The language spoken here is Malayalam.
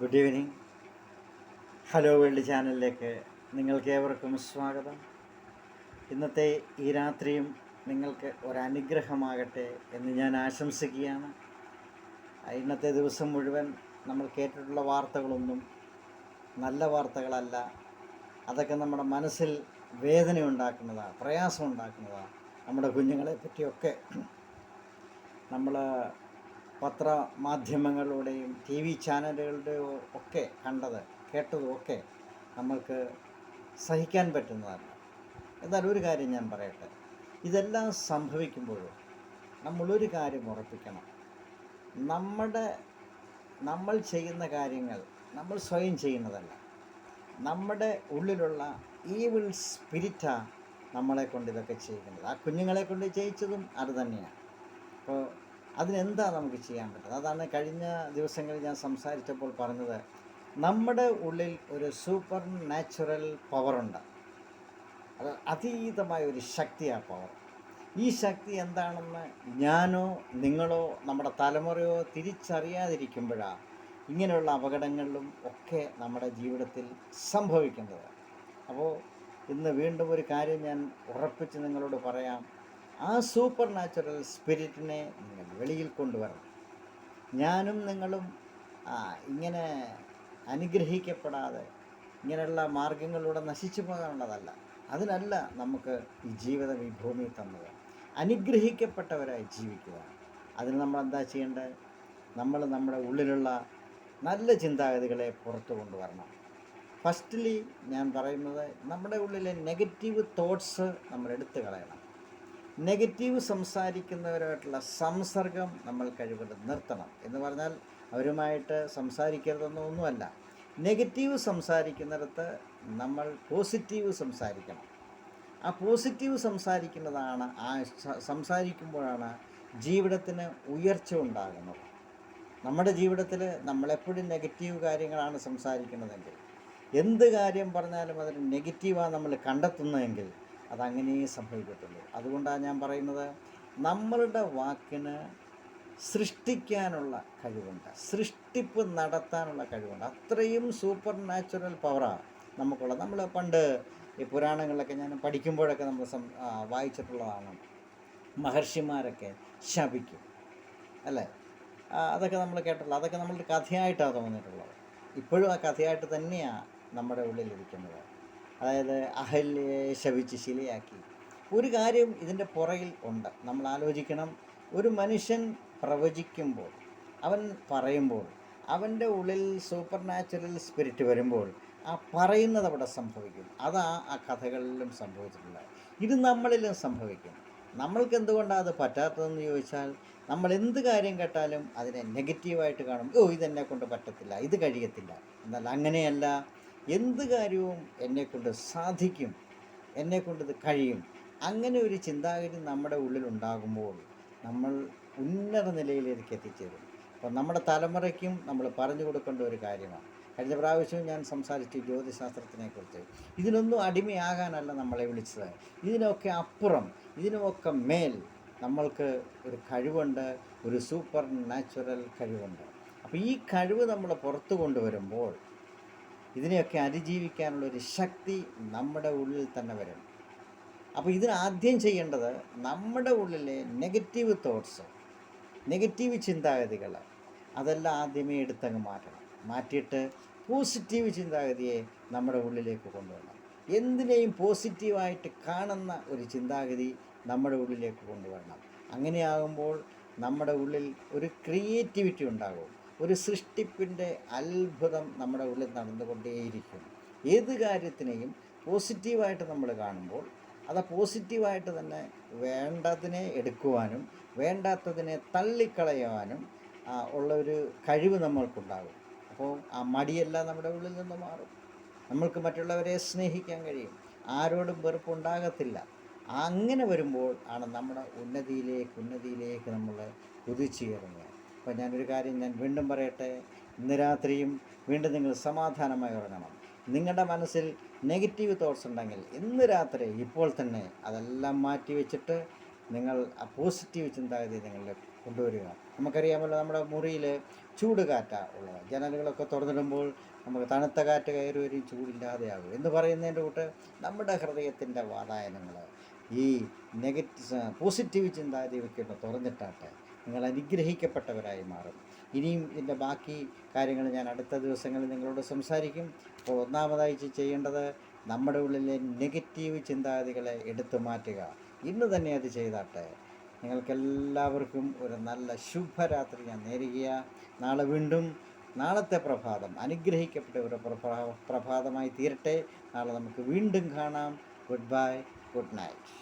Good evening. ഹലോ വേൾഡ് ചാനലിലേക്ക് നിങ്ങൾക്ക് ഏവർക്കും സ്വാഗതം. ഇന്നത്തെ ഈ രാത്രിയും നിങ്ങൾക്ക് ഒരനുഗ്രഹമാകട്ടെ എന്ന് ഞാൻ ആശംസിക്കുകയാണ്. ഇന്നത്തെ ദിവസം മുഴുവൻ നമ്മൾ കേട്ടിട്ടുള്ള വാർത്തകളൊന്നും നല്ല വാർത്തകളല്ല. അതൊക്കെ നമ്മുടെ മനസ്സിൽ വേദന ഉണ്ടാക്കുന്നതാണ്, പ്രയാസം ഉണ്ടാക്കുന്നതാണ്. നമ്മുടെ കുഞ്ഞുങ്ങളെ പറ്റിയൊക്കെ നമ്മൾ പത്രമാധ്യമങ്ങളിലൂടെയും ടി വി ചാനലുകളുടെയോ ഒക്കെ കേട്ടതും ഒക്കെ നമ്മൾക്ക് സഹിക്കാൻ പറ്റുന്നതല്ല. എന്നാൽ ഒരു കാര്യം ഞാൻ പറയട്ടെ, ഇതെല്ലാം സംഭവിക്കുമ്പോഴും നമ്മളൊരു കാര്യം ഉറപ്പിക്കണം. നമ്മൾ ചെയ്യുന്ന കാര്യങ്ങൾ നമ്മൾ സ്വയം ചെയ്യുന്നതല്ല. നമ്മുടെ ഉള്ളിലുള്ള ഈവിൾ സ്പിരിറ്റാണ് നമ്മളെ കൊണ്ട് ഇതൊക്കെ ചെയ്യുന്നത്. ആ കുഞ്ഞുങ്ങളെ കൊണ്ട് ചെയ്യിച്ചതും അത് തന്നെയാണ്. അപ്പോൾ അതിനെന്താ നമുക്ക് ചെയ്യാൻ പറ്റുന്നത്? അതാണ് കഴിഞ്ഞ ദിവസങ്ങളിൽ ഞാൻ സംസാരിച്ചപ്പോൾ പറഞ്ഞത്. നമ്മുടെ ഉള്ളിൽ ഒരു സൂപ്പർ നാച്ചുറൽ പവറുണ്ട്. അത് അതീതമായ ഒരു ശക്തിയാണ് പവർ. ഈ ശക്തി എന്താണെന്ന് ഞാനോ നിങ്ങളോ നമ്മുടെ തലമുറയോ തിരിച്ചറിയാതിരിക്കുമ്പോഴാണ് ഇങ്ങനെയുള്ള അപകടങ്ങളിലും ഒക്കെ നമ്മുടെ ജീവിതത്തിൽ സംഭവിക്കുന്നത്. അപ്പോൾ ഇന്ന് വീണ്ടും ഒരു കാര്യം ഞാൻ ഉറപ്പിച്ച് നിങ്ങളോട് പറയാം. ആ സൂപ്പർ നാച്ചുറൽ സ്പിരിറ്റിനെ നിങ്ങൾ വെളിയിൽ കൊണ്ടുവരണം. ഞാനും നിങ്ങളും ഇങ്ങനെ അനുഗ്രഹിക്കപ്പെടാതെ ഇങ്ങനെയുള്ള മാർഗങ്ങളിലൂടെ നശിച്ചു പോകാനുള്ളതല്ല. അതിനല്ല നമുക്ക് ഈ ജീവിതം ഈ ഭൂമിയിൽ തന്നത്. അനുഗ്രഹിക്കപ്പെട്ടവരായി ജീവിക്കുക. അതിന് നമ്മൾ എന്താ ചെയ്യേണ്ടത്? നമ്മൾ നമ്മുടെ ഉള്ളിലുള്ള നല്ല ചിന്താഗതികളെ പുറത്തു കൊണ്ടുവരണം. ഫസ്റ്റ്ലി ഞാൻ പറയുന്നത്, നമ്മുടെ ഉള്ളിലെ നെഗറ്റീവ് തോട്ട്സ് നമ്മൾ എടുത്തു കളയണം. നെഗറ്റീവ് സംസാരിക്കുന്നവരായിട്ടുള്ള സംസർഗം നമ്മൾ കഴിവതും നിർത്തണം. എന്ന് പറഞ്ഞാൽ അവരുമായിട്ട് സംസാരിക്കരുതെന്നൊന്നുമല്ല. നെഗറ്റീവ് സംസാരിക്കുന്നിടത്ത് നമ്മൾ പോസിറ്റീവ് സംസാരിക്കണം. ആ പോസിറ്റീവ് സംസാരിക്കുമ്പോഴാണ് ജീവിതത്തിന് ഉയർച്ച ഉണ്ടാകുന്നത്. നമ്മുടെ ജീവിതത്തിൽ നമ്മളെപ്പോഴും നെഗറ്റീവ് കാര്യങ്ങളാണ് സംസാരിക്കുന്നതെങ്കിൽ, എന്ത് കാര്യം പറഞ്ഞാലും അതിന് നെഗറ്റീവാണ് നമ്മൾ കണ്ടെത്തുന്നതെങ്കിൽ അതങ്ങനെ സംഭവിക്കത്തുള്ളൂ. അതുകൊണ്ടാണ് ഞാൻ പറയുന്നത്, നമ്മളുടെ വാക്കിന് സൃഷ്ടിക്കാനുള്ള കഴിവുണ്ട്, സൃഷ്ടിപ്പ് നടത്താനുള്ള കഴിവുണ്ട്. അത്രയും സൂപ്പർ നാച്ചുറൽ പവറാണ് നമുക്കുള്ളത്. നമ്മൾ പണ്ട് ഈ പുരാണങ്ങളിലൊക്കെ ഞാൻ പഠിക്കുമ്പോഴൊക്കെ നമ്മൾ വായിച്ചിട്ടുള്ളതാണ്. മഹർഷിമാരൊക്കെ ശപിക്കും, അല്ലേ? അതൊക്കെ നമ്മൾ കേട്ടിട്ടുള്ള, അതൊക്കെ നമ്മളുടെ കഥയായിട്ടാണ് തോന്നിയിട്ടുള്ളത്. ഇപ്പോഴും ആ കഥയായിട്ട് തന്നെയാണ് നമ്മുടെ ഉള്ളിലിരിക്കുന്നത്. അതായത് അഹല്യയെ ശപിച്ച് ശിലയാക്കി. ഒരു കാര്യം ഇതിൻ്റെ പുറകിൽ ഉണ്ട്. നമ്മൾ ആലോചിക്കണം. ഒരു മനുഷ്യൻ പ്രവചിക്കുമ്പോൾ, അവൻ പറയുമ്പോൾ, അവൻ്റെ ഉള്ളിൽ സൂപ്പർ നാച്ചുറൽ സ്പിരിറ്റ് വരുമ്പോൾ ആ പറയുന്നത് അവിടെ സംഭവിക്കും. അതാ ആ കഥകളിലും സംഭവിച്ചിട്ടുള്ളത്. ഇത് നമ്മളിലും സംഭവിക്കും. നമ്മൾക്ക് എന്തുകൊണ്ടാണ് അത് പറ്റാത്തതെന്ന് ചോദിച്ചാൽ, നമ്മൾ എന്ത് കാര്യം കേട്ടാലും അതിനെ നെഗറ്റീവായിട്ട് കാണും. ഇതെന്നെ കൊണ്ട് പറ്റത്തില്ല, ഇത് കഴിയത്തില്ല. എന്നാൽ അങ്ങനെയല്ല. എന്ത് കാര്യവും എന്നെക്കൊണ്ട് സാധിക്കും, എന്നെക്കൊണ്ടിത് കഴിയും. അങ്ങനെ ഒരു ചിന്താഗതി നമ്മുടെ ഉള്ളിലുണ്ടാകുമ്പോൾ നമ്മൾ ഉന്നത നിലയിലേക്ക് എത്തിച്ചേരും. അപ്പോൾ നമ്മുടെ തലമുറയ്ക്കും നമ്മൾ പറഞ്ഞു കൊടുക്കേണ്ട ഒരു കാര്യമാണ്. കഴിഞ്ഞ പ്രാവശ്യവും ഞാൻ സംസാരിച്ചു ജ്യോതിശാസ്ത്രത്തിനെക്കുറിച്ച്. ഇതിനൊന്നും അടിമയാകാനല്ല നമ്മളെ വിളിച്ചത്. ഇതിനൊക്കെ അപ്പുറം, ഇതിനൊക്കെ മേൽ നമ്മൾക്ക് ഒരു കഴിവുണ്ട്, ഒരു സൂപ്പർ നാച്ചുറൽ കഴിവുണ്ട്. അപ്പോൾ ഈ കഴിവ് നമ്മൾ പുറത്തു കൊണ്ടുവരുമ്പോൾ ഇതിനെയൊക്കെ അതിജീവിക്കാനുള്ളൊരു ശക്തി നമ്മുടെ ഉള്ളിൽ തന്നെ വരും. അപ്പോൾ ഇതിനാദ്യം ചെയ്യേണ്ടത്, നമ്മുടെ ഉള്ളിലെ നെഗറ്റീവ് തോട്ട്സ്, നെഗറ്റീവ് ചിന്താഗതികൾ, അതെല്ലാം ആദ്യമേ എടുത്തങ്ങ് മാറ്റണം. മാറ്റിയിട്ട് പോസിറ്റീവ് ചിന്താഗതിയെ നമ്മുടെ ഉള്ളിലേക്ക് കൊണ്ടുവരണം. എന്തിനേയും പോസിറ്റീവായിട്ട് കാണുന്ന ഒരു ചിന്താഗതി നമ്മുടെ ഉള്ളിലേക്ക് കൊണ്ടുവരണം. അങ്ങനെയാകുമ്പോൾ നമ്മുടെ ഉള്ളിൽ ഒരു ക്രിയേറ്റിവിറ്റി ഉണ്ടാകും. ഒരു സൃഷ്ടിപ്പിൻ്റെ അത്ഭുതം നമ്മുടെ ഉള്ളിൽ നടന്നുകൊണ്ടേയിരിക്കും. ഏത് കാര്യത്തിനെയും പോസിറ്റീവായിട്ട് നമ്മൾ കാണുമ്പോൾ അത് പോസിറ്റീവായിട്ട് തന്നെ വേണ്ടതിനെ എടുക്കുവാനും വേണ്ടാത്തതിനെ തള്ളിക്കളയുവാനും ഉള്ളൊരു കഴിവ് നമ്മൾക്കുണ്ടാകും. അപ്പോൾ ആ മടിയെല്ലാം നമ്മുടെ ഉള്ളിൽ നിന്ന് മാറും. നമ്മൾക്ക് മറ്റുള്ളവരെ സ്നേഹിക്കാൻ കഴിയും. ആരോടും വെറുപ്പുണ്ടാകത്തില്ല. അങ്ങനെ വരുമ്പോൾ ആണ് നമ്മുടെ ഉന്നതിയിലേക്ക് നമ്മൾ കുതിച്ചുയരുന്നത്. അപ്പോൾ ഞാനൊരു കാര്യം ഞാൻ വീണ്ടും പറയട്ടെ. ഇന്ന് രാത്രിയും വീണ്ടും നിങ്ങൾ സമാധാനമായി ഉറങ്ങണം. നിങ്ങളുടെ മനസ്സിൽ നെഗറ്റീവ് തോട്ട്സ് ഉണ്ടെങ്കിൽ ഇന്ന് രാത്രി ഇപ്പോൾ തന്നെ അതെല്ലാം മാറ്റി വെച്ചിട്ട് നിങ്ങൾ ആ പോസിറ്റീവ് ചിന്താഗതി നിങ്ങളുടെ കൊണ്ടുവരിക. നമുക്കറിയാമല്ലോ, നമ്മുടെ മുറിയിൽ ചൂട് കാറ്റാണ് ഉള്ളത്. ജനലുകളൊക്കെ തുറന്നിടുമ്പോൾ നമുക്ക് തണുത്ത കാറ്റ് കയറി വരും, ചൂടില്ലാതെയാകും എന്ന് പറയുന്നതിൻ്റെ കൂട്ട് നമ്മുടെ ഹൃദയത്തിൻ്റെ വാതായനങ്ങൾ ഈ പോസിറ്റീവ് ചിന്താഗതിയൊക്കെ ഒന്ന് തുറന്നിട്ടാട്ടെ. നിങ്ങൾ അനുഗ്രഹിക്കപ്പെട്ടവരായി മാറും. ഇനിയും ഇതിൻ്റെ ബാക്കി കാര്യങ്ങൾ ഞാൻ അടുത്ത ദിവസങ്ങളിൽ നിങ്ങളോട് സംസാരിക്കും. അപ്പോൾ ഒന്നാമതായി ചെയ്യേണ്ടത് നമ്മുടെ ഉള്ളിലെ നെഗറ്റീവ് ചിന്താഗതികളെ എടുത്തു മാറ്റുക. ഇന്ന് തന്നെ അത് ചെയ്താട്ടെ. നിങ്ങൾക്കെല്ലാവർക്കും ഒരു നല്ല ശുഭരാത്രി ഞാൻ നേരുകയാണ്. നാളെ വീണ്ടും നാളത്തെ പ്രഭാതം അനുഗ്രഹിക്കപ്പെട്ട ഒരു പ്രഭാതമായി തീരട്ടെ. നാളെ നമുക്ക് വീണ്ടും കാണാം. Good bye, good night.